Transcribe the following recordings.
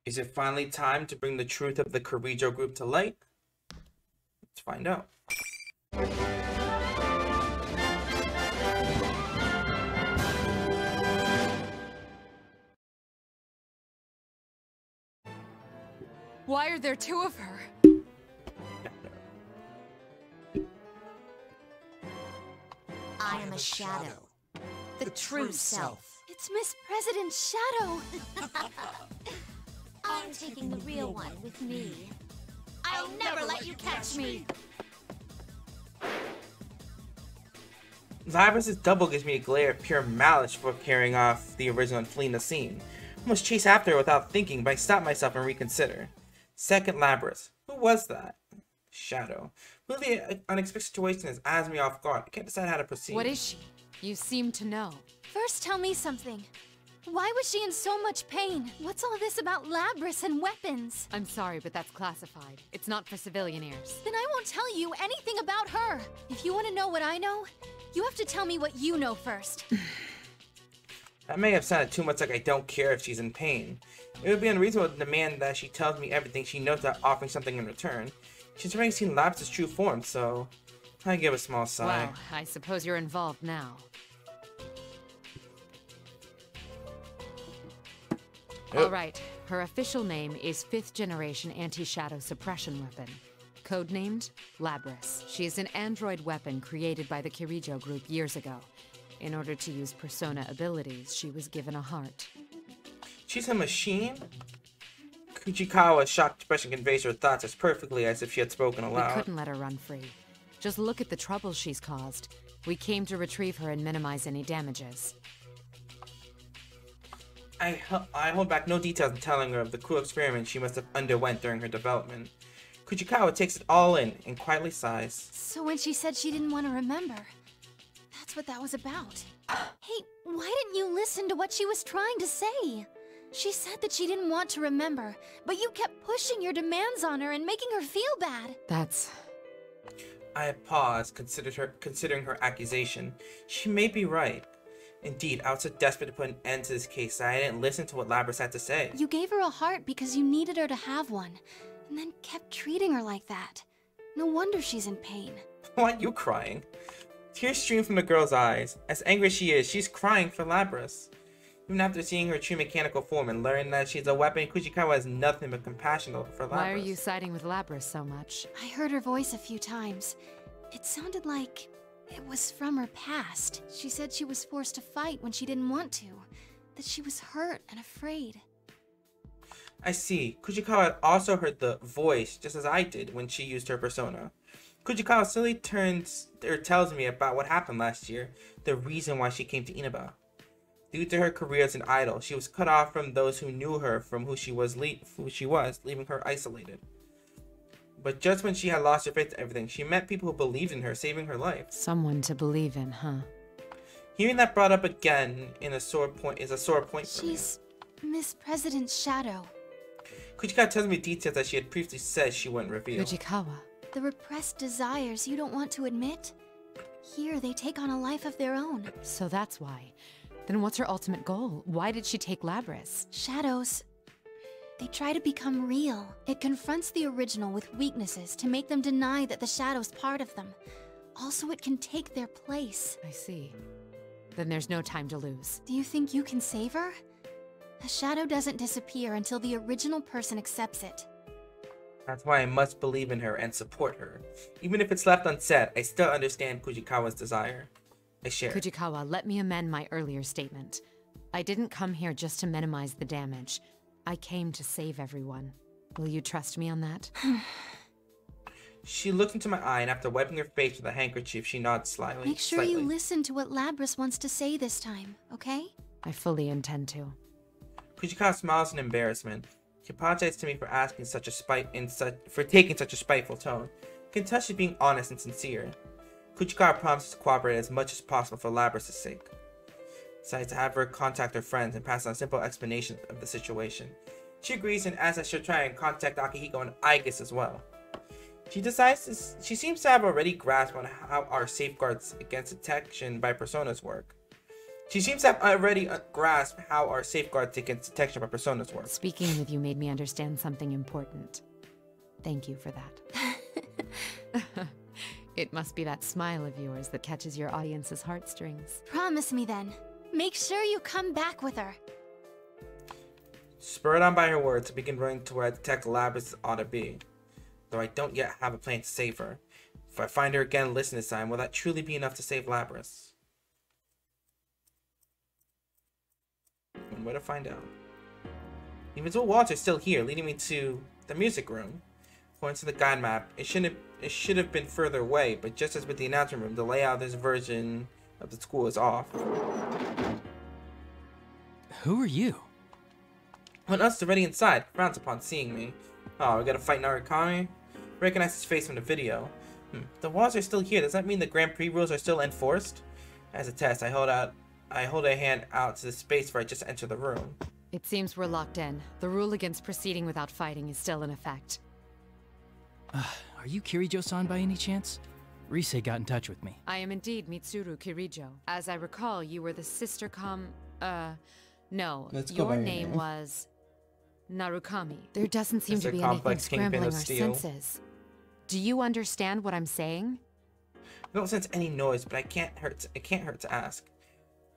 Is it finally time to bring the truth of the Kirijo group to light? Let's find out. Why are there two of her? I am a shadow. The true self. It's Miss President Shadow. I'm taking the real one with me. I'll never let you catch me. Labrys' double gives me a glare of pure malice for carrying off the original and fleeing the scene. I almost chase after her without thinking, but I stop myself and reconsider. Second Labrys. Who was that? Shadow. Really, the unexpected situation has me off guard. I can't decide how to proceed. What is she? You seem to know. First, tell me something. Why was she in so much pain? What's all this about Labrys and weapons? I'm sorry, but that's classified. It's not for civilian ears. Then I won't tell you anything about her. If you want to know what I know, you have to tell me what you know first. That may have sounded too much like I don't care if she's in pain. It would be unreasonable to demand that she tells me everything she knows without offering something in return. She's already seen Labrys' true form, so I give a small sigh. Well, I suppose you're involved now. Alright, her official name is 5th Generation Anti-Shadow Suppression Weapon. Codenamed Labrys. She is an android weapon created by the Kirijo group years ago. In order to use persona abilities, she was given a heart. She's a machine? Kuchikawa's shocked expression conveys her thoughts as perfectly as if she had spoken aloud. We couldn't let her run free. Just look at the trouble she's caused. We came to retrieve her and minimize any damages. I hold back no details in telling her of the cruel experiment she must have underwent during her development. Kuchikawa takes it all in and quietly sighs. So when she said she didn't want to remember, that's what that was about. Hey, why didn't you listen to what she was trying to say? She said that she didn't want to remember, but you kept pushing your demands on her and making her feel bad. That's... I paused, considering her accusation. She may be right. Indeed, I was so desperate to put an end to this case that I didn't listen to what Labrys had to say. You gave her a heart because you needed her to have one, and then kept treating her like that. No wonder she's in pain. Why are you crying? Tears stream from the girl's eyes. As angry as she is, she's crying for Labrys. Even after seeing her true mechanical form and learning that she's a weapon, Kuchikawa has nothing but compassion for Labrys. Why are you siding with Labrys so much? I heard her voice a few times. It sounded like it was from her past. She said she was forced to fight when she didn't want to. That she was hurt and afraid. I see. Kuchikawa had also heard the voice, just as I did when she used her persona. Kuchikawa slowly tells me about what happened last year, the reason why she came to Inaba. Due to her career as an idol, she was cut off from those who knew her from who she was, leaving her isolated. But just when she had lost her faith to everything, she met people who believed in her, saving her life. Someone to believe in, huh? Hearing that brought up again is a sore point for me. She's Miss President Shadow. Kuchikawa tells me details that she had previously said she wouldn't reveal. Kuchikawa. The repressed desires you don't want to admit? Here, they take on a life of their own. So that's why. Then what's her ultimate goal? Why did she take Labrys? Shadows. They try to become real. It confronts the original with weaknesses to make them deny that the shadow's part of them. Also, it can take their place. I see. Then there's no time to lose. Do you think you can save her? A shadow doesn't disappear until the original person accepts it. That's why I must believe in her and support her. Even if it's left unsaid, I still understand Kuchikawa's desire. I share. Kuchikawa, let me amend my earlier statement. I didn't come here just to minimize the damage. I came to save everyone. Will you trust me on that? She looked into my eye, and after wiping her face with a handkerchief, she nodded slightly. Make sure you listen to what Labrys wants to say this time, okay? I fully intend to. Kuchikawa smiles in embarrassment. She apologized to me for asking taking such a spiteful tone. You can tell she's being honest and sincere. Kuchikawa promises to cooperate as much as possible for Labrys' sake. Decides to have her contact her friends and pass on a simple explanation of the situation. She agrees and asks I should try and contact Akihiko and Aigis as well. She seems to have already grasped on how our safeguards against detection by personas work. She seems to have already grasped how our safeguards against detection by personas work. Speaking with you made me understand something important. Thank you for that. It must be that smile of yours that catches your audience's heartstrings. Promise me then. Make sure you come back with her. Spurred on by her words, I begin running to where I detect Labrys ought to be. Though I don't yet have a plan to save her. If I find her again and listen this time, will that truly be enough to save Labrys? And where to find out. The invisible walls are still here, leading me to the music room. According to the guide map, it should have been further away, but just as with the announcement room, the layout of this version of the school is off. Who are you? When us already inside, frowns upon seeing me. Oh, we gotta fight Narukami? Recognize his face from the video. The walls are still here. Does that mean the Grand Prix rules are still enforced? As a test, I hold a hand out to the space where I just entered the room. It seems we're locked in. The rule against proceeding without fighting is still in effect. Are you Kirijo-san by any chance? Rise got in touch with me. I am indeed Mitsuru Kirijo. As I recall, you were the sister no, your name was Narukami. There doesn't seem to be anything scrambling our senses. Do you understand what I'm saying? I don't sense any noise, but it can't hurt to ask.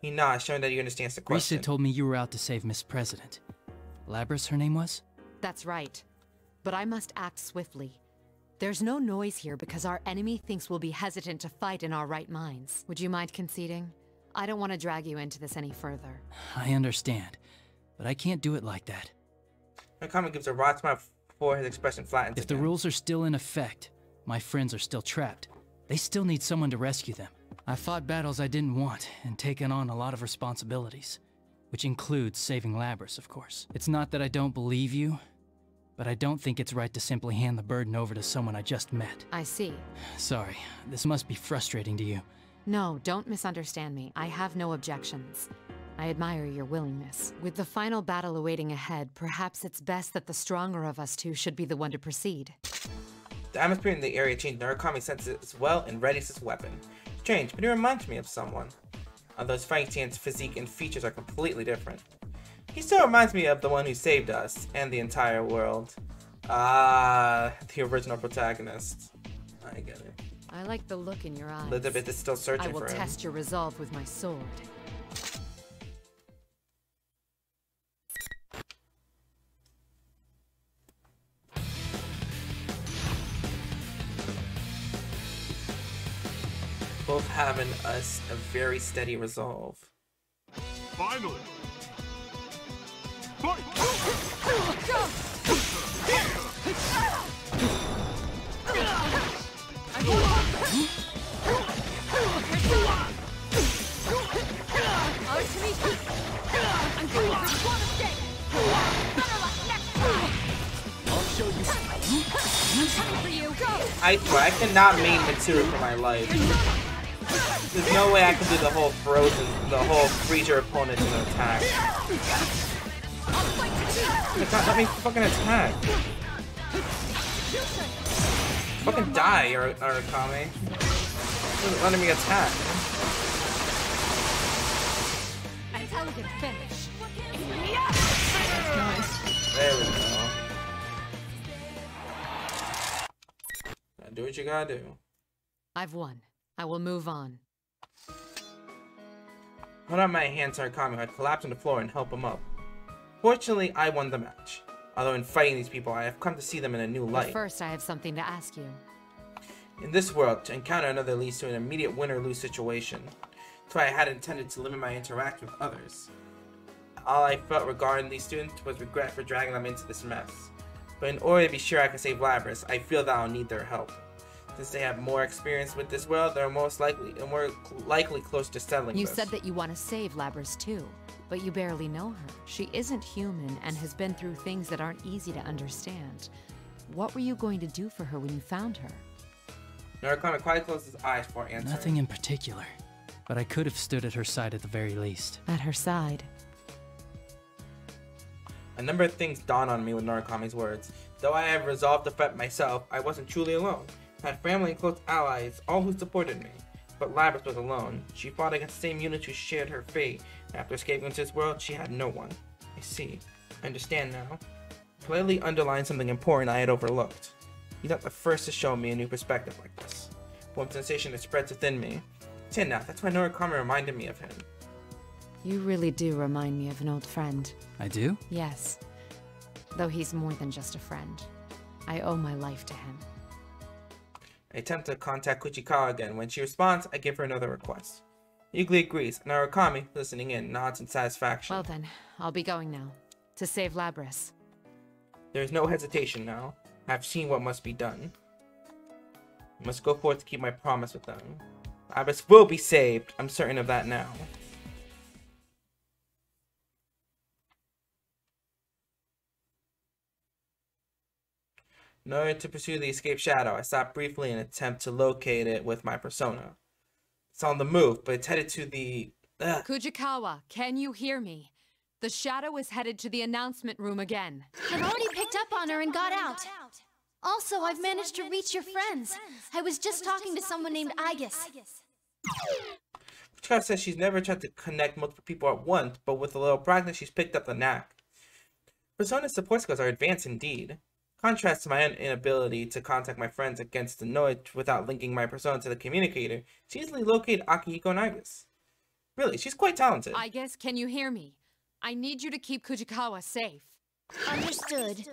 He nods, showing that he understands the question. Rise told me you were out to save Miss President. Labrys, her name was? That's right. But I must act swiftly. There's no noise here because our enemy thinks we'll be hesitant to fight in our right minds. Would you mind conceding? I don't want to drag you into this any further. I understand, but I can't do it like that. Narukami gives a wry smile before his expression flattens If the rules are still in effect, my friends are still trapped. They still need someone to rescue them. I fought battles I didn't want and taken on a lot of responsibilities, which includes saving Labrys, of course. It's not that I don't believe you, but I don't think it's right to simply hand the burden over to someone I just met. I see. Sorry, this must be frustrating to you. No, don't misunderstand me. I have no objections. I admire your willingness. With the final battle awaiting ahead, perhaps it's best that the stronger of us two should be the one to proceed. The atmosphere in the area changed. Narukami senses it as well and readies his weapon. Strange, but he reminds me of someone. Although his fighting stance, physique, and features are completely different. He still reminds me of the one who saved us and the entire world. Ah, the original protagonist. I get it. I like the look in your eyes. Elizabeth is still searching for him. I will test your resolve with my sword. Both having us a very steady resolve. Finally! Fight! I'm going for squad of stay. Better luck next time. I'll show you. I'm coming for you. Go. I swear, I cannot main Mitsuru for my life. There's no way I can do the whole freezer opponent in an attack. It's not let me fucking attack. Fucking die, Narukami. Isn't letting me attack. An elegant finish. There we go. Now do what you gotta do. I've won. I will move on. Hold out my hand to Narukami, who had collapsed on the floor, and help him up. Fortunately, I won the match. Although in fighting these people, I have come to see them in a new light. But first, I have something to ask you. In this world, to encounter another leads to an immediate win-or-lose situation. That's why I had intended to limit my interaction with others. All I felt regarding these students was regret for dragging them into this mess. But in order to be sure I can save Labrys, I feel that I'll need their help. Since they have more experience with this world, they're more likely close to settling You this. said that you want to save Labrys too, but you barely know her. She isn't human and has been through things that aren't easy to understand. What were you going to do for her when you found her? Narukami quietly closed his eyes before answering. Nothing in particular, but I could have stood at her side at the very least. At her side. A number of things dawned on me with Narukami's words. Though I have resolved to fight myself, I wasn't truly alone. I had family and close allies, all who supported me. but Labrys was alone. She fought against the same units who shared her fate. After escaping into this world, she had no one. I see. I understand now. Politely underlined something important I had overlooked. He's not the first to show me a new perspective like this. Warm sensation that spreads within me. Now, that's why Norikami reminded me of him. You really do remind me of an old friend. I do? Yes. Though he's more than just a friend. I owe my life to him. I attempt to contact Kuchikawa again. When she responds, I give her another request. Eagerly agrees, and Norikami, listening in, nods in satisfaction. Well then, I'll be going now. To save Labrys. There is no hesitation now. I have seen what must be done. I must go forth to keep my promise with them. Labrys will be saved. I'm certain of that now. In order to pursue the escaped shadow, I stopped briefly in an attempt to locate it with my persona. It's on the move, but it's headed to the... Kujikawa, can you hear me? The shadow is headed to the announcement room again. I've already picked up on her and got out. Also, I've managed to reach your friends. I was just talking to someone named Aegis. Kujikawa says she's never tried to connect multiple people at once, but with a little practice, she's picked up the knack. Persona's support skills are advanced indeed. Contrast to my inability to contact my friends against the noise without linking my persona to the communicator, she easily located Akihiko and Aegis. Really, she's quite talented. Aegis, can you hear me? I need you to keep Kujikawa safe. Understood.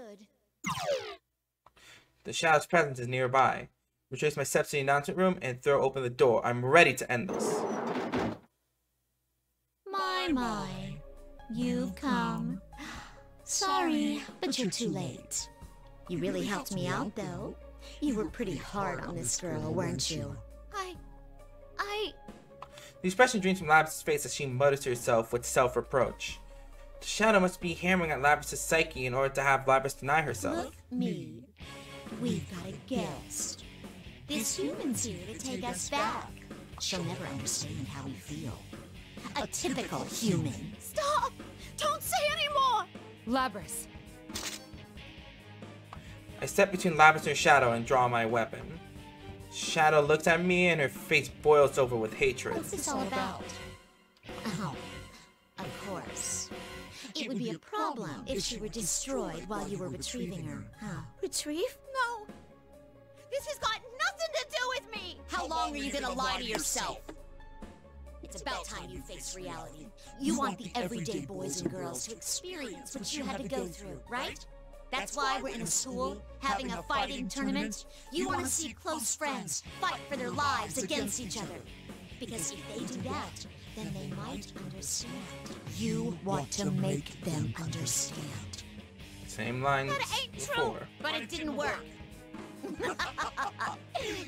The shadow's presence is nearby. Retrace my steps to the announcement room and throw open the door. I'm ready to end this. My. You've come. Sorry, but you're too late. You really helped me out, though. You were pretty hard on this girl, weren't you? The expression dreams from Labrys' face as she mutters to herself with self-reproach. The shadow must be hammering at Labrys' psyche in order to have Labrys deny herself. Look me. We've got a guest. This human's here to take us back. She'll never understand how we feel. A typical human. Stop! Don't say any more! Labrys. I step between Labrys and her shadow and draw my weapon. Shadow looks at me and her face boils over with hatred. What's this all about? Oh, of course. It would be a problem if she were destroyed while you were retrieving her, huh? Retrieve? No! This has got nothing to do with me! How long are you gonna lie to yourself? It's about time you face reality. You want the everyday boys and girls to experience what you had to go through, right? That's why we're in a school, having a fighting tournament. You want to see close friends fight for their lives against each other. Because if they do that, then they might understand. You want to make them understand. Same lines That ain't before. true. But it didn't work.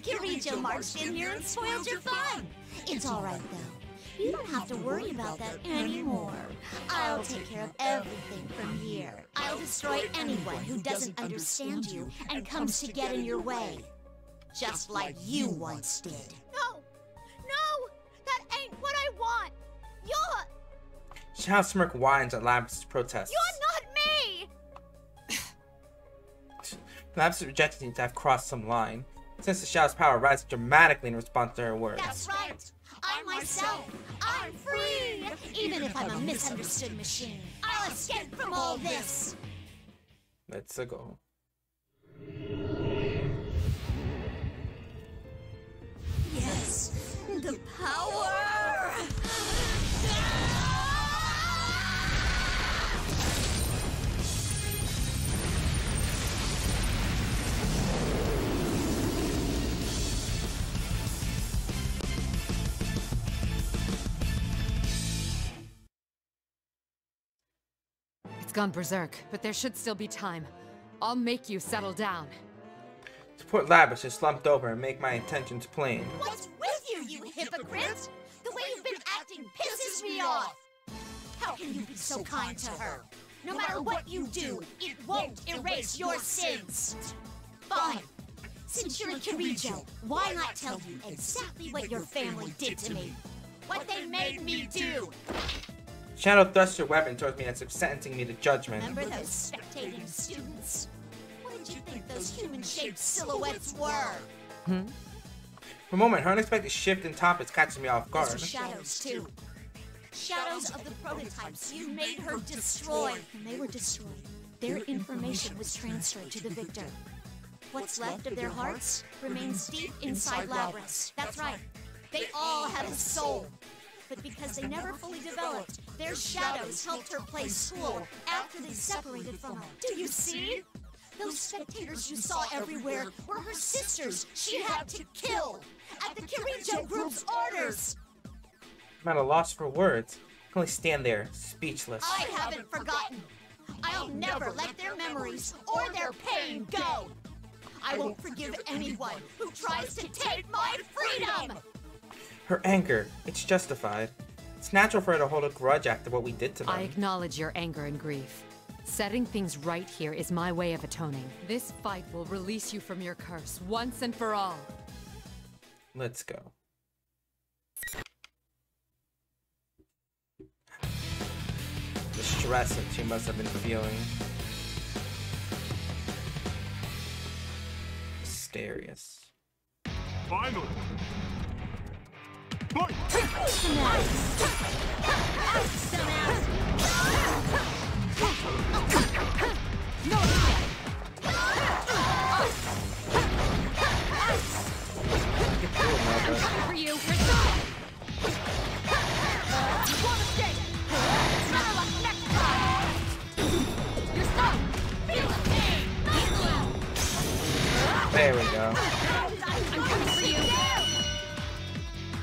Kirijo marched in here and spoiled your fun. It's all right, though. You don't have to worry about that anymore. I'll take care of everything from here. I'll destroy anyone who doesn't understand you and comes to get in your way. Just like you once did. No! No! That ain't what I want! You're... Shadow smirk whines at Labrys' protest. You're not me! Labrys rejects me to have crossed some line. Since the shadow's power rises dramatically in response to her words. That's right. I'm myself. I'm free. Even if I'm a misunderstood machine, I'll escape from all this. Let's go. Yes, the power. It's gone berserk, but there should still be time. I'll make you settle down. Support Labrys is slumped over and make my intentions plain. What's with you, you hypocrite? The way you've been acting pisses me off. How can you be so kind to her? No matter what you do, it won't erase your sins. Fine. Since you're a Kirijo, why not tell you exactly what your family did to me? What they made me do? Shadow thrusts her weapon towards me as if sentencing me to judgment. Remember those spectating students? What did you think those human-shaped silhouettes were? For a moment, her unexpected shift in topics catches me off guard. Those are shadows, too. Shadows of the prototypes you made her destroy. When they were destroyed, their information was transferred to the victor. What's left of their hearts remains deep inside Labrys. That's right. They all have a soul. But because they never fully developed, their shadows helped her play school after they separated from her. Do you see? Those spectators you saw everywhere were her sisters she had to kill at the Kirijo group's orders. I'm at a loss for words. I can only stand there, speechless. I haven't forgotten. I'll never let their memories or their pain go. I won't forgive anyone who tries to take my freedom. Her anger, it's justified. It's natural for her to hold a grudge after what we did to them. I acknowledge your anger and grief. Setting things right here is my way of atoning. This fight will release you from your curse once and for all. Let's go. The stress that she must have been feeling. Mysterious. Finally. Fight! For you, There we go.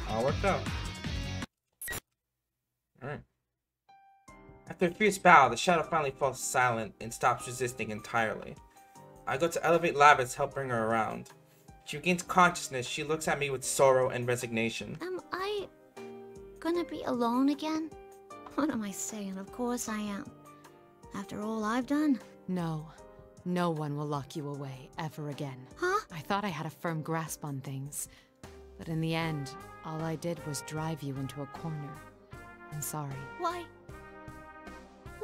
All worked out. Alright. After a fierce battle, the shadow finally falls silent and stops resisting entirely. I go to elevate Labrys to help bring her around. She regains consciousness. She looks at me with sorrow and resignation. Am I gonna be alone again? What am I saying? Of course I am. After all I've done. No. No one will lock you away ever again. Huh? I thought I had a firm grasp on things. But in the end, all I did was drive you into a corner. I'm sorry. Why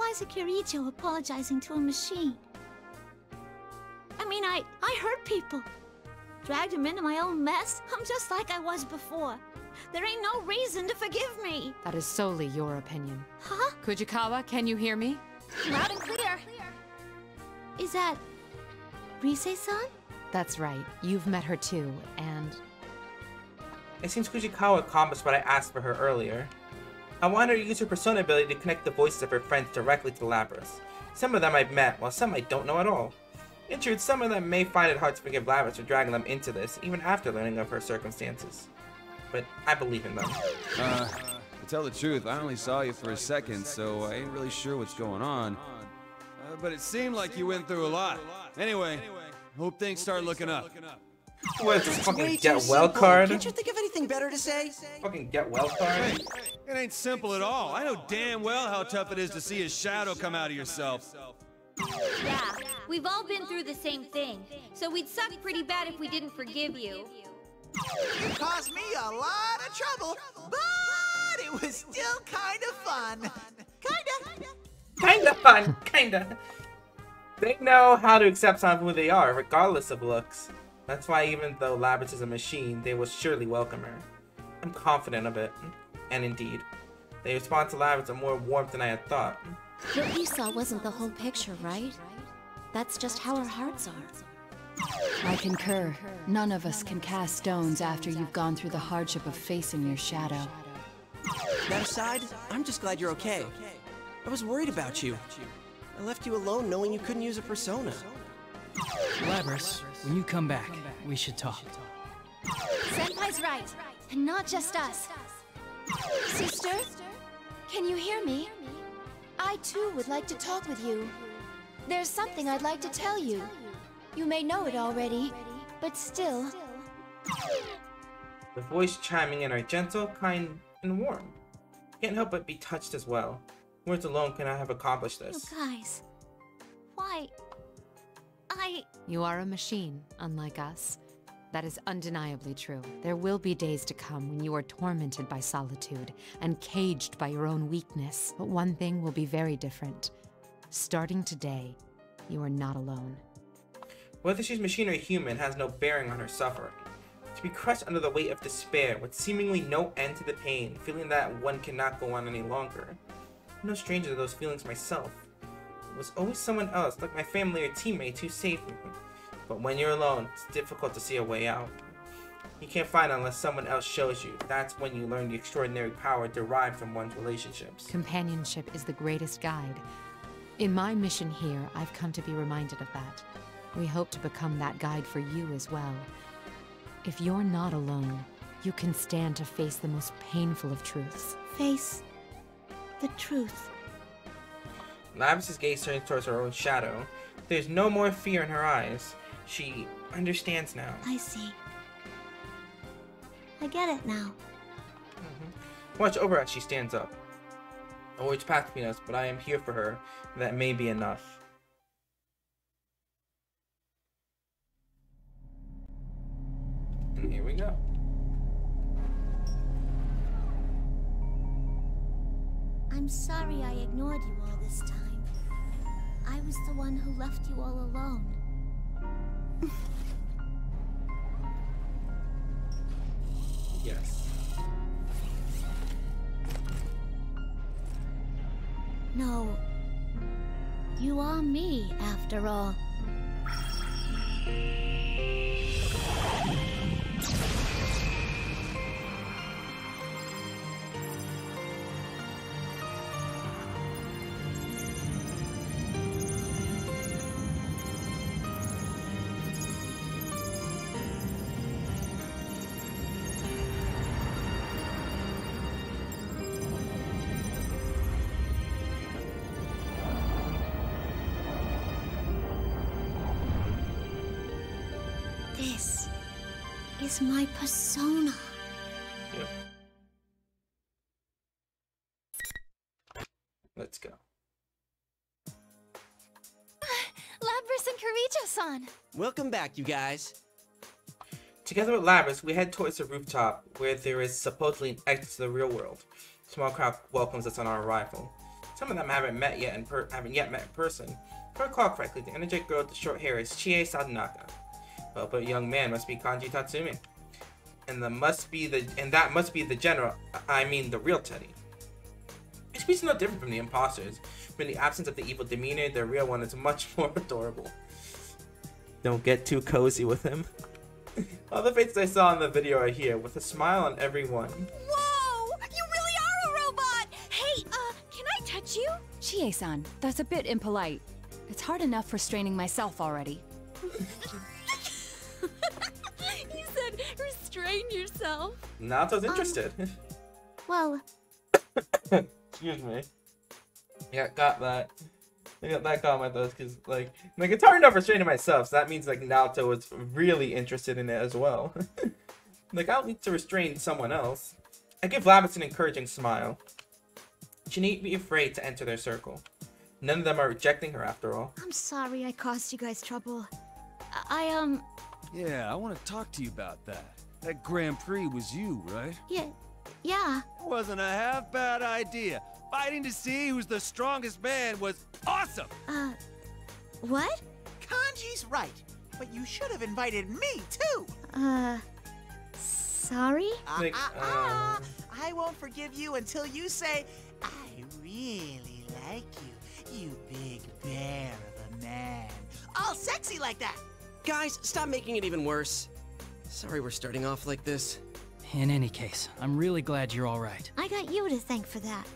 is a Kirijo apologizing to a machine? I mean, I hurt people. Dragged him into my own mess. I'm just like I was before. There ain't no reason to forgive me. That is solely your opinion. Huh? Kujikawa, can you hear me? Loud and clear. Is that Rise-san? That's right. You've met her too, and... It seems Kujikawa accomplished what I asked for her earlier. I want her to use her persona ability to connect the voices of her friends directly to Labrys. Some of them I've met, while some I don't know at all. In truth, some of them may find it hard to forgive Labrys for dragging them into this, even after learning of her circumstances. But I believe in them. To tell the truth, I only saw you for a second, so I ain't really sure what's going on. But it seemed like you went through a lot. Anyway, hope things start looking up. What, this fucking get well card? Can't you think of anything better to say? Fucking get well card? Hey, it ain't simple at all. I know damn well how tough it is to see a shadow come out of yourself. Yeah, we've all been through the same thing, so we'd suck pretty bad if we didn't forgive you. You caused me a lot of trouble, but it was still kind of fun. Kinda fun, kinda. They know how to accept someone for who they are, regardless of looks. That's why even though Labrys is a machine, they will surely welcome her. I'm confident of it. And indeed, they respond to Labrys with more warmth than I had thought. What you saw wasn't the whole picture, right? That's just how our hearts are. I concur. None of us can cast stones after you've gone through the hardship of facing your shadow. That aside, I'm just glad you're okay. I was worried about you. I left you alone knowing you couldn't use a persona. Labrys, when you come back, we should talk. Senpai's right. And not just us. Sister? Can you hear me? I too would like to talk with you. There's something I'd like to tell you. You may know it already, but still... The voice chiming in are gentle, kind, and warm. Can't help but be touched as well. Words alone cannot have accomplished You this. guys, why... You are a machine, unlike us. That is undeniably true. There will be days to come when you are tormented by solitude and caged by your own weakness. But one thing will be very different. Starting today, you are not alone. Whether she's machine or human has no bearing on her suffering. To be crushed under the weight of despair, with seemingly no end to the pain, feeling that one cannot go on any longer. I'm no stranger to those feelings myself. It was always someone else, like my family or teammates, who saved me. But when you're alone, it's difficult to see a way out. You can't find it unless someone else shows you. That's when you learn the extraordinary power derived from one's relationships. Companionship is the greatest guide. In my mission here, I've come to be reminded of that. We hope to become that guide for you as well. If you're not alone, you can stand to face the most painful of truths. Face the truth. Labrys' gaze turns towards her own shadow. There's no more fear in her eyes. She understands now. I see. I get it now. Watch over as she stands up. The words pass between us, but I am here for her. That may be enough. And here we go. I'm sorry I ignored you all this time. I was the one who left you all alone. Yes. No. You are me, after all. This is my persona. Yep. Let's go. Labrys and Kirijo-san! Welcome back, you guys. Together with Labrys, we head towards the rooftop, where there is supposedly an exit to the real world. A small crowd welcomes us on our arrival. Some of them haven't yet met in person. If I recall correctly, the energetic girl with the short hair is Chie Sadanaka. Well, but young man must be Kanji Tatsumi. And that must be the general, I mean the real Teddy. His speech is no different from the imposters, but in the absence of the evil demeanor, the real one is much more adorable. Don't get too cozy with him. All the faces I saw in the video are here, with a smile on every one. Whoa! You really are a robot! Hey, can I touch you? Chie-san, that's a bit impolite. It's hard enough restraining myself already. You said restrain yourself. Naoto's interested. Well, Excuse me. Yeah, got that. I got that comment though, because like it's hard enough restraining myself, so that means like Naoto was really interested in it as well. Like I don't need to restrain someone else. I give Labrys an encouraging smile. She needn't be afraid to enter their circle. None of them are rejecting her after all. I'm sorry I caused you guys trouble. Yeah, I want to talk to you about that. That Grand Prix was you, right? Yeah. Wasn't a half bad idea. Fighting to see who's the strongest man was awesome! What? Kanji's right, but you should have invited me, too! Sorry? I won't forgive you until you say, I really like you, you big bear of a man. All sexy like that! Guys, stop making it even worse. Sorry we're starting off like this. In any case, I'm really glad you're all right. I got you to thank for that.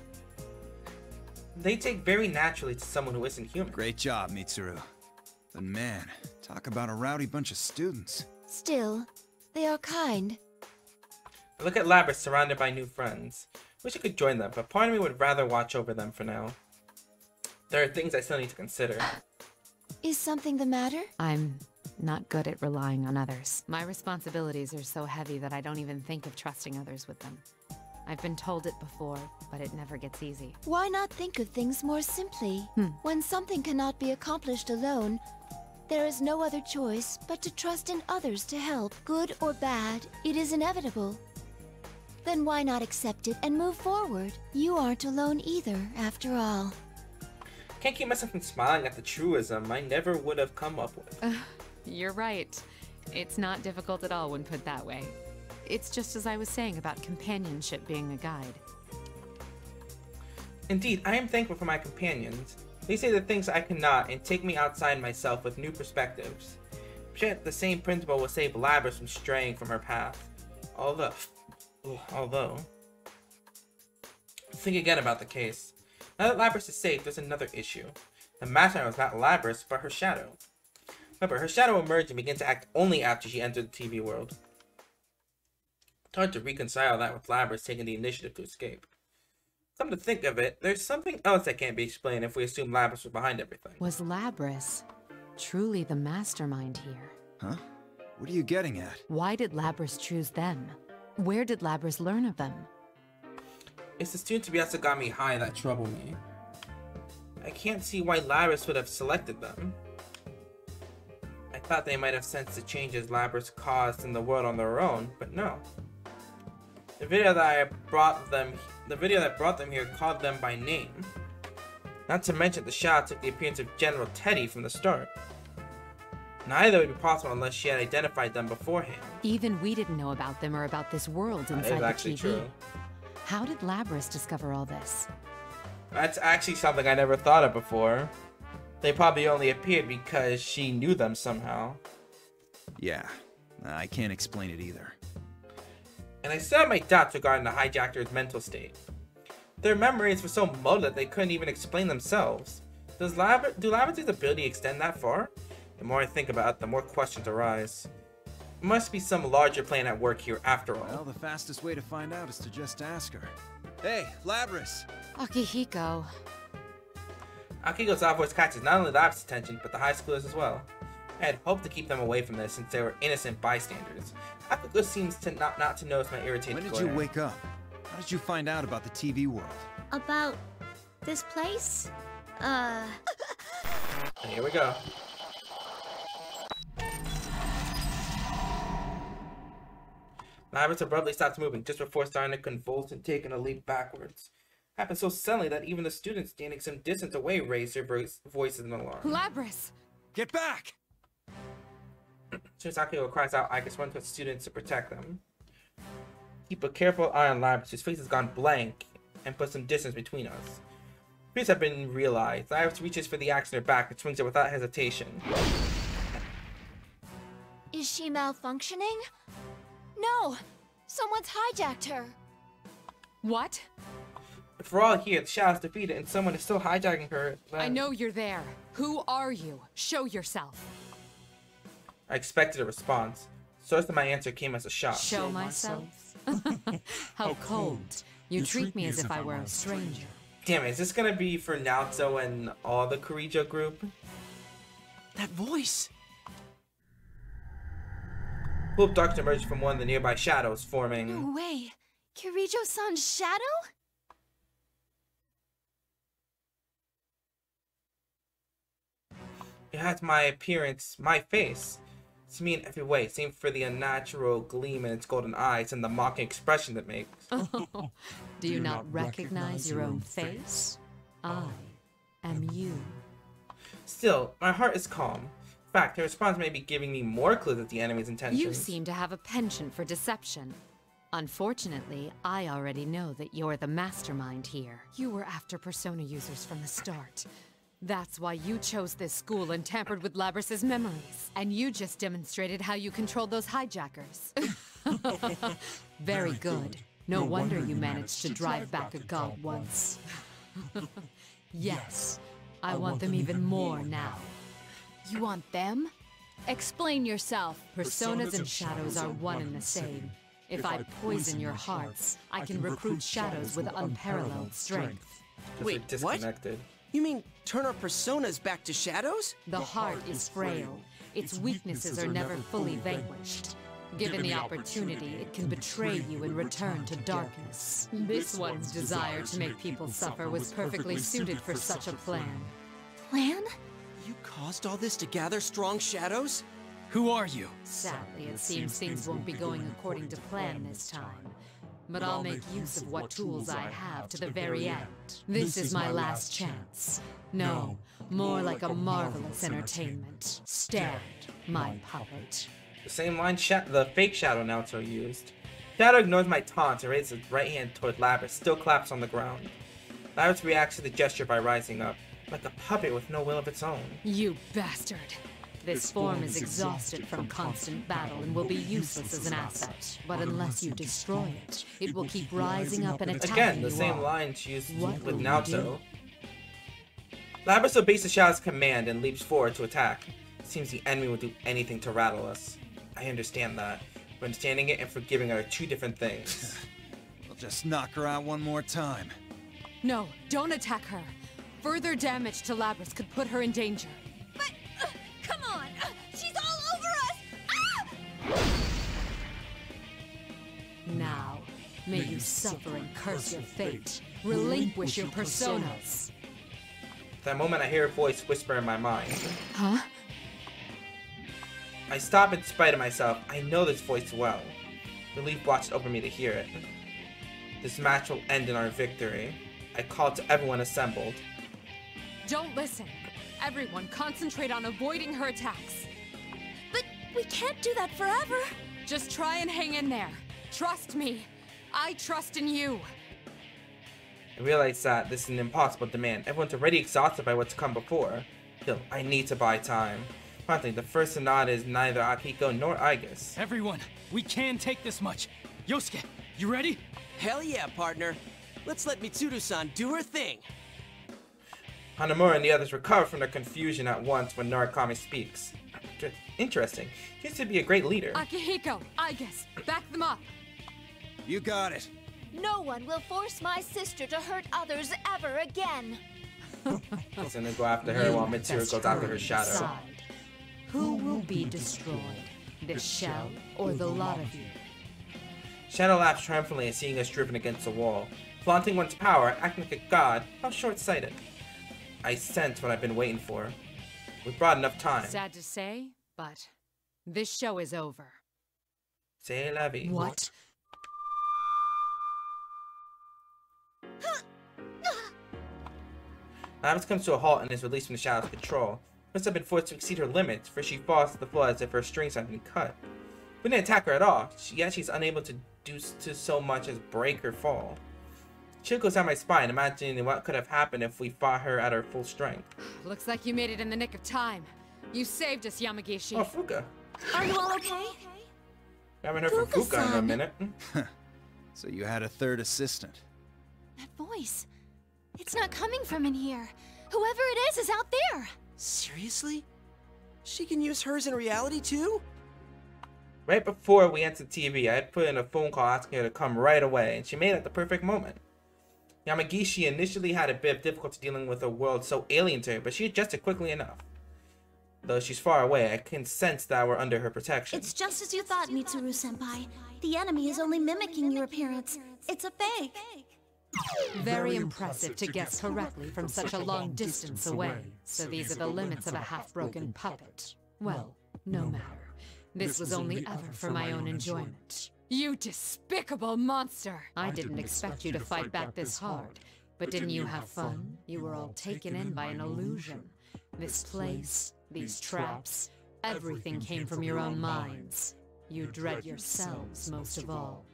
They take very naturally to someone who isn't human. Great job, Mitsuru. But man, talk about a rowdy bunch of students. Still, they are kind. I look at Labrys surrounded by new friends. Wish I could join them, but part of me would rather watch over them for now. There are things I still need to consider. Is something the matter? I'm not good at relying on others. My responsibilities are so heavy that I don't even think of trusting others with them. I've been told it before, but it never gets easy. Why not think of things more simply? When something cannot be accomplished alone, there is no other choice but to trust in others to help. Good or bad, it is inevitable. Then why not accept it and move forward? You aren't alone either, after all. Can't keep myself from smiling at the truism I never would have come up with. You're right. It's not difficult at all when put that way. It's just as I was saying about companionship being a guide. Indeed, I am thankful for my companions. They say the things I cannot and take me outside myself with new perspectives. Yet the same principle will save Labrys from straying from her path. Although, think again about the case. Now that Labrys is safe, there's another issue. The mastermind was not Labrys, but her shadow. Remember, her shadow emerged and began to act only after she entered the TV world. It's hard to reconcile that with Labrys taking the initiative to escape. Come to think of it, there's something else that can't be explained if we assume Labrys was behind everything. Was Labrys truly the mastermind here? Huh? What are you getting at? Why did Labrys choose them? Where did Labrys learn of them? It's the students Biasa got me high that trouble me. I can't see why Labrys would have selected them. I thought they might have sensed the changes Labrys caused in the world on their own, but no. The video that brought them here called them by name. Not to mention the shot took the appearance of General Teddy from the start. Neither would be possible unless she had identified them beforehand. Even we didn't know about them or about this world inside the TV. That is actually true. How did Labrys discover all this? That's actually something I never thought of before. They probably only appeared because she knew them somehow. Yeah, I can't explain it either. And I still have my doubts regarding the hijacker's mental state. Their memories were so muddled that they couldn't even explain themselves. Do Labrys' ability extend that far? The more I think about it, the more questions arise. There must be some larger plan at work here after all. Well, the fastest way to find out is to just ask her. Hey, Labrys! Akihiko. Akihiko's loud voice catches not only Labrys' attention, but the high schoolers as well. I had hoped to keep them away from this since they were innocent bystanders. Akihiko seems to not to notice my irritated When did glare. you wake up? How did you find out about the TV world? About this place? Here we go. Labrys abruptly stops moving just before starting to convulse and taking a leap backwards. Happened so suddenly that even the students standing some distance away raised their voices in alarm. Labrys! Get back! As soon as Akihiko cries out, I run to the students to protect them. Keep a careful eye on Labrys, whose face has gone blank, and put some distance between us. Fears have been realized. Labrys reaches for the axe in her back and swings it without hesitation. Is she malfunctioning? No! Someone's hijacked her! What? If we're all here, the Shadow's defeated, and someone is still hijacking her, then... I know you're there. Who are you? Show yourself. I expected a response. Source of my answer came as a shock. Show myself? How cold. You treat me as if I were a stranger. Damn it, is this gonna be for Naoto and all the Kirijo group? That voice! Pool of darkness emerged from one of the nearby shadows, forming... No way! Kirijo-san's shadow? It has my appearance, my face. It's me in every way, save for the unnatural gleam in its golden eyes and the mocking expression it makes. Do you not recognize your own face? I am you. Still, my heart is calm. In fact, the response may be giving me more clues of the enemy's intentions. You seem to have a penchant for deception. Unfortunately, I already know that you're the mastermind here. You were after Persona users from the start. That's why you chose this school and tampered with Labrys' memories. And you just demonstrated how you controlled those hijackers. Very good. No wonder you managed to drive back a god once. Yes, I want them even more now. You want them? Explain yourself. Personas and shadows are one and the same. If I poison your hearts, I can recruit shadows with unparalleled strength. Wait, disconnected. What? You mean turn our personas back to shadows? The heart is frail. Its weaknesses are never fully vanquished. Given the opportunity, it can betray you and return to darkness. This one's desire to make people suffer was perfectly suited for such a plan. Plan? You caused all this to gather strong shadows? Who are you? Sadly, it seems things won't be going according to plan this time. But I'll make use of what tools I have to the very end. This is my last chance. No, more like a marvelous entertainment. Stand, my puppet. The same line the fake Shadow announcer used. Shadow ignores my taunts and raises his right hand toward Labrys, still collapsed on the ground. Labrys reacts to the gesture by rising up, like a puppet with no will of its own. You bastard! This form is exhausted from constant battle and will be useless as an asset. But unless you destroy it, it will keep rising up and attacking you. Again, the same line she used with Naoto. Labrys obeys the Shadow's command and leaps forward to attack. It seems the enemy will do anything to rattle us. I understand that, but understanding it and forgiving are two different things. We'll just knock her out one more time. No, don't attack her. Further damage to Labrys could put her in danger. But, come on! She's all over us! Ah! Now, may you suffer and curse your fate. Relinquish your personas. At that moment, I hear a voice whisper in my mind. Huh? I stop in spite of myself. I know this voice well. Relief watched over me to hear it. This match will end in our victory. I called to everyone assembled. Don't listen. Everyone concentrate on avoiding her attacks. But we can't do that forever. Just try and hang in there. Trust me. I trust in you. I realize that this is an impossible demand. Everyone's already exhausted by what's come before. Still, I need to buy time. Finally, the first Sonata is neither Akihiko nor Aigis. Everyone, we can take this much. Yosuke, you ready? Hell yeah, partner. Let's let Mitsuru-san do her thing. Hanamura and the others recover from their confusion at once when Narukami speaks. Interesting. He used to be a great leader. Akihiko, Aigis, back them up. You got it. No one will force my sister to hurt others ever again. He's gonna go after her while Mitsuru goes after her Shadow. Decide. Who will be destroyed? This shell or the lot of you? Shadow laughs triumphantly at seeing us driven against the wall. Flaunting one's power, acting like a god, how short-sighted. I sense what I've been waiting for. We brought enough time. Sad to say, but this show is over. C'est la vie. What? Labrys comes to a halt and is released from the Shadow's control. Must have been forced to exceed her limits, for she falls to the floor as if her strings have been cut. We didn't attack her at all, yet she's unable to do so much as break or fall. Chill goes down my spine, imagining what could have happened if we fought her at her full strength. Looks like you made it in the nick of time. You saved us, Yamagishi. Oh, Fuka. Are you all okay? We haven't heard from Fuka in a minute. So you had a third assistant. That voice. It's not coming from in here. Whoever it is out there. Seriously? She can use hers in reality too? Right before we entered TV, I had put in a phone call asking her to come right away, and she made it at the perfect moment. Yamagishi initially had a bit of difficulty dealing with a world so alien to her, but she adjusted quickly enough. Though she's far away, I can sense that we're under her protection. It's just as you thought, Mitsuru-senpai. The enemy is only mimicking your appearance. It's a fake. Very impressive to guess correctly from such a long distance away. So these are the limits of a half-broken puppet. Well, no matter. This was only ever for my own enjoyment. You despicable monster! I didn't expect you to fight back this hard. But didn't you have fun? You were all taken in by an illusion. This place, these traps, everything came from your own minds. You dread yourselves most of all.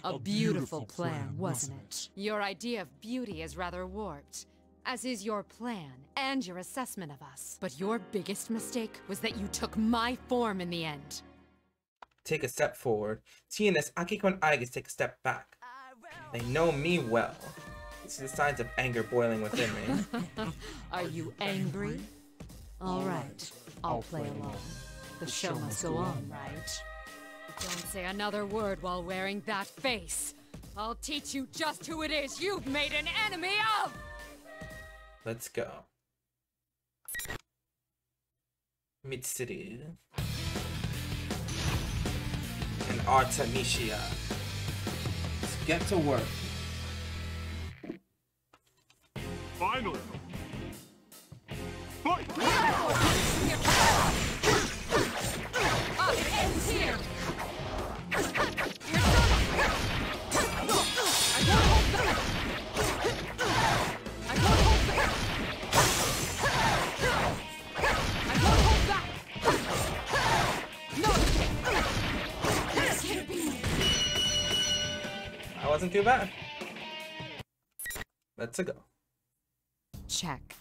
A beautiful plan, wasn't it? Your idea of beauty is rather warped, as is your plan and your assessment of us. But your biggest mistake was that you took my form in the end. Take a step forward. Seeing this, Akihiko and Aigis take a step back. They know me well. See the signs of anger boiling within me. Are you angry? Alright, I'll play along. The show must go on, right? Don't say another word while wearing that face. I'll teach you just who it is you've made an enemy of! Let's go. Mitsuru. And Artemisia. Let's get to work. Finally! Fight! It ends here! wasn't too bad. Let's go. Check.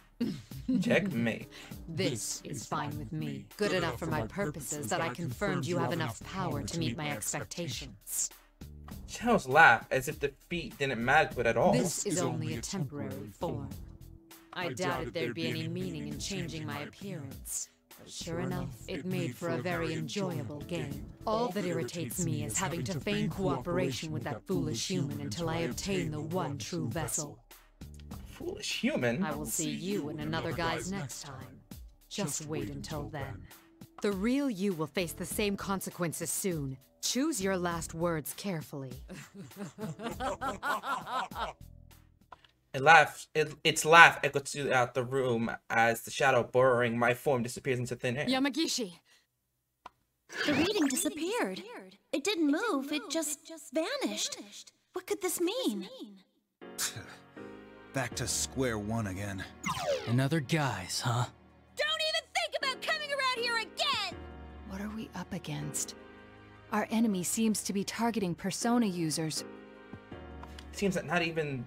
Checkmate. This is fine with me. Good enough for my purposes that I confirmed you have enough power to meet my expectations. Shadow's laugh as if defeat didn't matter to it at all. This is only a temporary form. I doubted there'd be any meaning in changing my appearance. But sure enough, it made for a very enjoyable game. All that irritates me is having to feign cooperation with that foolish human until I obtain the one true vessel. Foolish human? I will see you and another guy's next time. Just wait until then. The real you will face the same consequences soon. Choose your last words carefully. Its laugh echoes throughout the room as the shadow borrowing my form disappears into thin air. Yamagishi! The reading disappeared. It didn't move, it just vanished. What could this mean? Back to square one again. Another guise, huh? Don't even think about coming around here again! What are we up against? Our enemy seems to be targeting Persona users. It seems that not even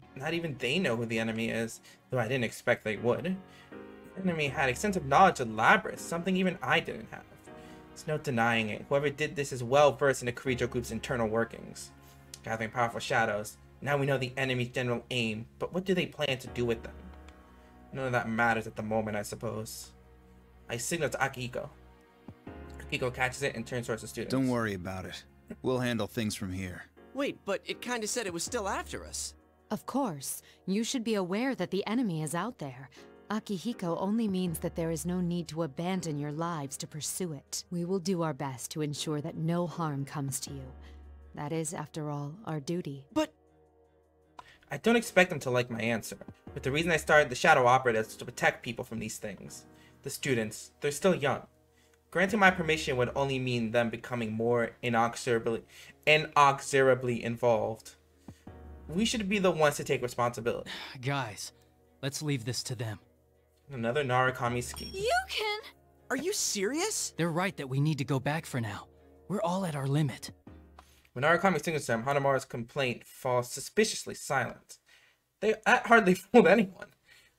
they know who the enemy is, though I didn't expect they would. The enemy had extensive knowledge of Labrys, something even I didn't have. There's no denying it. Whoever did this is well versed in the Kirijo group's internal workings. Gathering powerful shadows. Now we know the enemy's general aim, but what do they plan to do with them? None of that matters at the moment, I suppose. I signal to Akihiko. Akihiko catches it and turns towards the students. Don't worry about it. We'll handle things from here. Wait, but it kinda said it was still after us. Of course. You should be aware that the enemy is out there. Akihiko only means that there is no need to abandon your lives to pursue it. We will do our best to ensure that no harm comes to you. That is, after all, our duty. But I don't expect them to like my answer, but the reason I started the Shadow Operatives is to protect people from these things. The students, they're still young. Granting my permission would only mean them becoming more inexorably involved. We should be the ones to take responsibility. Guys, let's leave this to them. Another Narukami scheme. You can... Are you serious? They're right that we need to go back for now. We're all at our limit. When Narukami signals them, Hanamaru's complaint falls suspiciously silent. That hardly fooled anyone.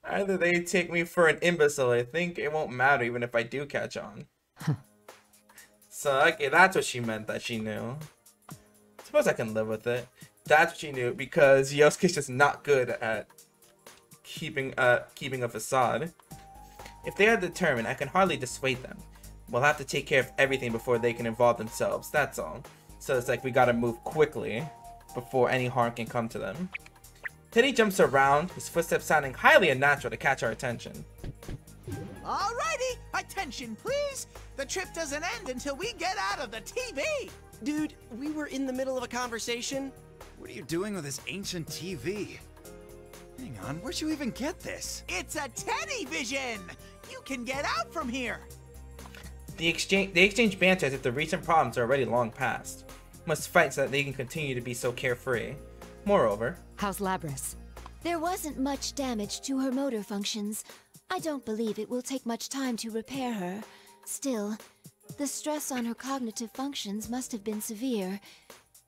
Either they take me for an imbecile, I think it won't matter even if I do catch on. So, okay, that's what she meant that she knew. Suppose I can live with it. That's what she knew, because Yosuke's just not good at keeping a facade. If they are determined, I can hardly dissuade them. We'll have to take care of everything before they can involve themselves, that's all. So it's like we gotta move quickly before any harm can come to them. Teddy jumps around, his footsteps sounding highly unnatural to catch our attention. Alrighty, attention please! The trip doesn't end until we get out of the TV! Dude, we were in the middle of a conversation. What are you doing with this ancient TV? Hang on, where'd you even get this? It's a Teddy Vision! You can get out from here! They exchange banter as if the recent problems are already long past. Must fight so that they can continue to be so carefree. Moreover... How's Labrys? There wasn't much damage to her motor functions. I don't believe it will take much time to repair her. Still, the stress on her cognitive functions must have been severe.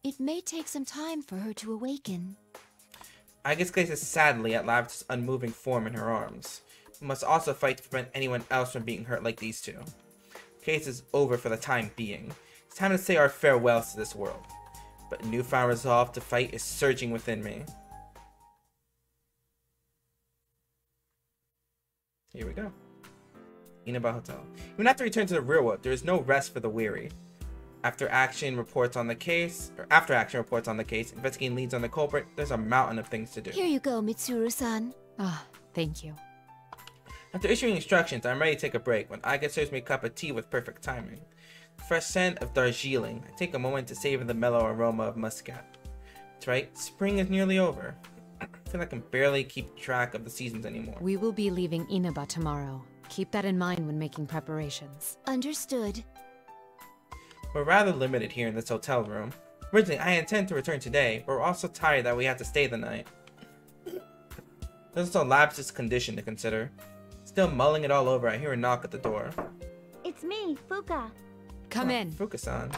It may take some time for her to awaken. I gazes sadly at Labrys' unmoving form in her arms. We must also fight to prevent anyone else from being hurt like these two. Case is over for the time being. It's time to say our farewells to this world. But a newfound resolve to fight is surging within me. Here we go. Inaba Hotel. Even after we return to the real world, there is no rest for the weary. After action reports on the case, investigating leads on the culprit, there's a mountain of things to do. Here you go, Mitsuru-san. Ah, thank you. After issuing instructions, I'm ready to take a break when Aga serves me a cup of tea with perfect timing. The fresh scent of Darjeeling. I take a moment to savor the mellow aroma of muscat. That's right, spring is nearly over. I feel like I can barely keep track of the seasons anymore. We will be leaving Inaba tomorrow. Keep that in mind when making preparations. Understood. We're rather limited here in this hotel room. Originally, I intend to return today, but we're also tired that we have to stay the night. There's also Labrys' condition to consider. Still mulling it all over, I hear a knock at the door. It's me, Fuka. Come in. Fuka-san.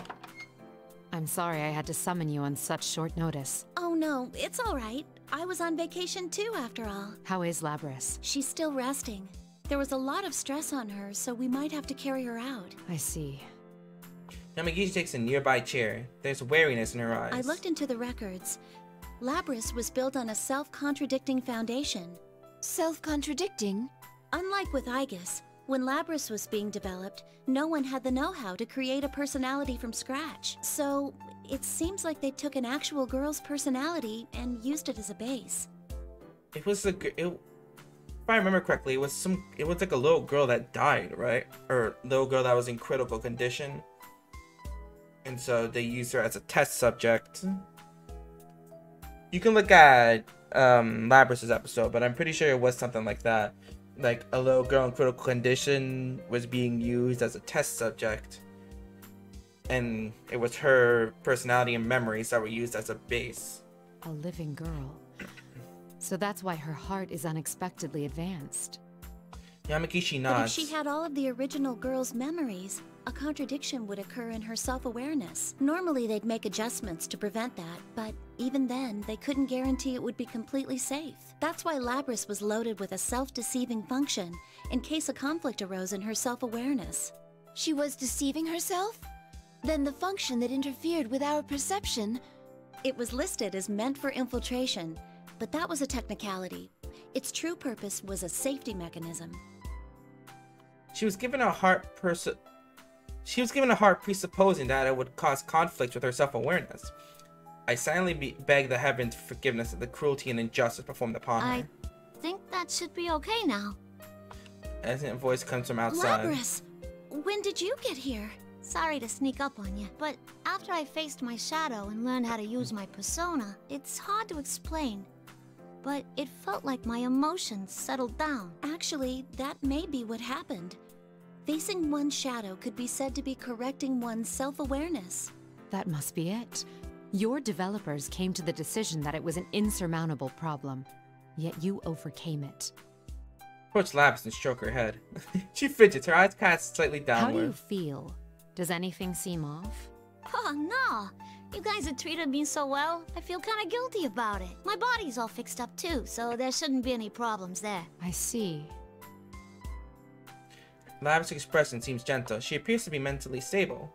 I'm sorry I had to summon you on such short notice. Oh no, it's alright. I was on vacation too, after all. How is Labrys? She's still resting. There was a lot of stress on her, so we might have to carry her out. I see. Yamagishi takes a nearby chair. There's wariness in her eyes. I looked into the records. Labrys was built on a self-contradicting foundation. Self-contradicting? Unlike with Aegis, when Labrys was being developed, no one had the know-how to create a personality from scratch. So, it seems like they took an actual girl's personality and used it as a base. It was if I remember correctly, it was like a little girl that died, right? Or little girl that was in critical condition. And so they used her as a test subject. You can look at Labrys' episode, but I'm pretty sure it was something like that. Like a little girl in critical condition was being used as a test subject. And it was her personality and memories that were used as a base. A living girl. So that's why her heart is unexpectedly advanced. Yamagishi nods. But if she had all of the original girl's memories, a contradiction would occur in her self-awareness. Normally they'd make adjustments to prevent that, but even then, they couldn't guarantee it would be completely safe. That's why Labrys was loaded with a self-deceiving function, in case a conflict arose in her self-awareness. She was deceiving herself? Then the function that interfered with our perception... It was listed as meant for infiltration, but that was a technicality. Its true purpose was a safety mechanism. She was given a heart presupposing that it would cause conflict with her self-awareness. I silently begged the heavens for forgiveness of the cruelty and injustice performed upon her. I think that should be okay now. As a voice comes from outside. Labrys, when did you get here? Sorry to sneak up on you, but after I faced my shadow and learned how to use my persona, it's hard to explain. But it felt like my emotions settled down. Actually, that may be what happened. Facing one's shadow could be said to be correcting one's self-awareness. That must be it. Your developers came to the decision that it was an insurmountable problem, yet you overcame it. Approach Labrys and stroke her head. She fidgets, her eyes cast slightly downward. How do you feel? Does anything seem off? Oh, no. You guys have treated me so well, I feel kind of guilty about it. My body's all fixed up too, so there shouldn't be any problems there. I see. Labrys' expression seems gentle. She appears to be mentally stable.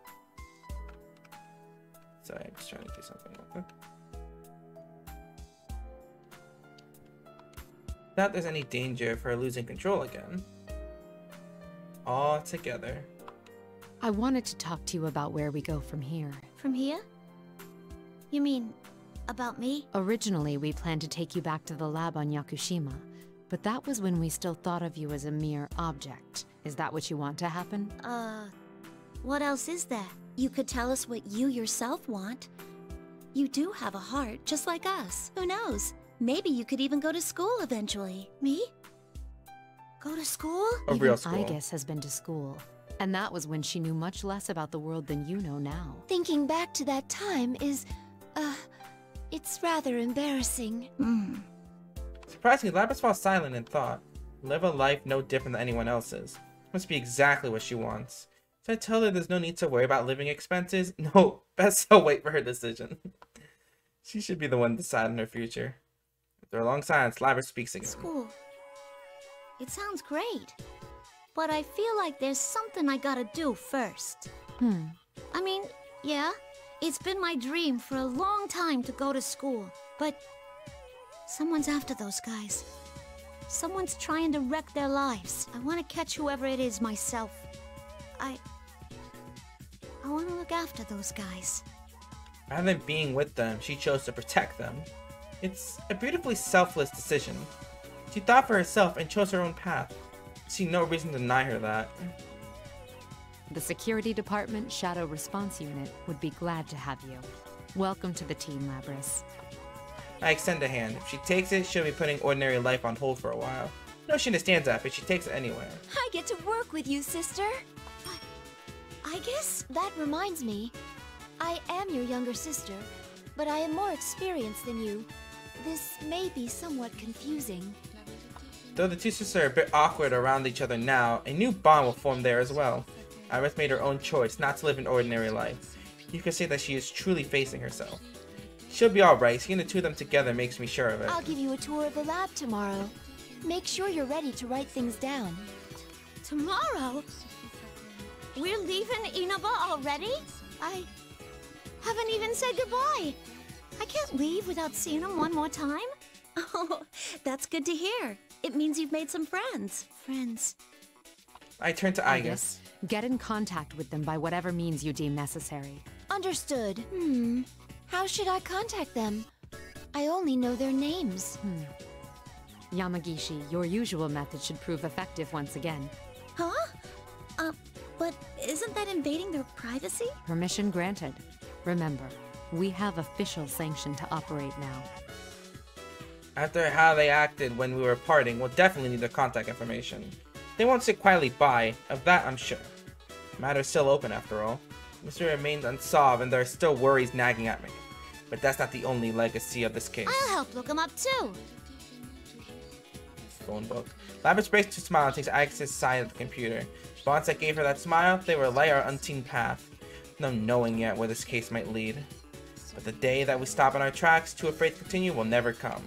Sorry, I'm just trying to do something real quick. Not there's any danger of her losing control again. All together. I wanted to talk to you about where we go from here. From here? You mean, about me? Originally, we planned to take you back to the lab on Yakushima, but that was when we still thought of you as a mere object. Is that what you want to happen? What else is there? You could tell us what you yourself want. You do have a heart, just like us. Who knows? Maybe you could even go to school eventually. Me? Go to school? A real school. Aegis has been to school. And that was when she knew much less about the world than you know now. Thinking back to that time is, it's rather embarrassing. Surprisingly, Labrys falls silent in thought. Live a life no different than anyone else's. Must be exactly what she wants. So I tell her there's no need to worry about living expenses. No, best I'll wait for her decision. She should be the one deciding her future. After a long silence, Labrys speaks again. School. It sounds great. But I feel like there's something I gotta do first. I mean, yeah, it's been my dream for a long time to go to school, but someone's after those guys. Someone's trying to wreck their lives. I want to catch whoever it is myself. I want to look after those guys. Rather than being with them, she chose to protect them. It's a beautifully selfless decision. She thought for herself and chose her own path. I see no reason to deny her that. The Security Department Shadow Response Unit would be glad to have you. Welcome to the team, Labrys. I extend a hand. If she takes it, she'll be putting ordinary life on hold for a while. No, she understands that, but she takes it anyway. I get to work with you, sister. I guess that reminds me. I am your younger sister, but I am more experienced than you. This may be somewhat confusing. Though the two sisters are a bit awkward around each other now, a new bond will form there as well. Iris made her own choice not to live an ordinary life. you can say that she is truly facing herself. She'll be alright. Seeing the two of them together makes me sure of it. I'll give you a tour of the lab tomorrow. Make sure you're ready to write things down. Tomorrow? We're leaving Inaba already? I haven't even said goodbye. I can't leave without seeing him one more time. Oh, that's good to hear. It means you've made some friends. I turn to Aigis. Get in contact with them by whatever means you deem necessary. Understood. How should I contact them? I only know their names. Yamagishi, your usual method should prove effective once again. Huh? But isn't that invading their privacy? Permission granted. Remember, we have official sanction to operate now. After how they acted when we were parting, we'll definitely need their contact information. They won't sit quietly by, of that I'm sure. The matter is still open after all. Mystery remains unsolved and there are still worries nagging at me. But that's not the only legacy of this case. I'll help look him up too. Phone book. Labrys breaks to smile and takes Aigis' side of the computer. But once I gave her that smile, they were light our unseen path. No knowing yet where this case might lead. But the day that we stop in our tracks, too afraid to continue, will never come.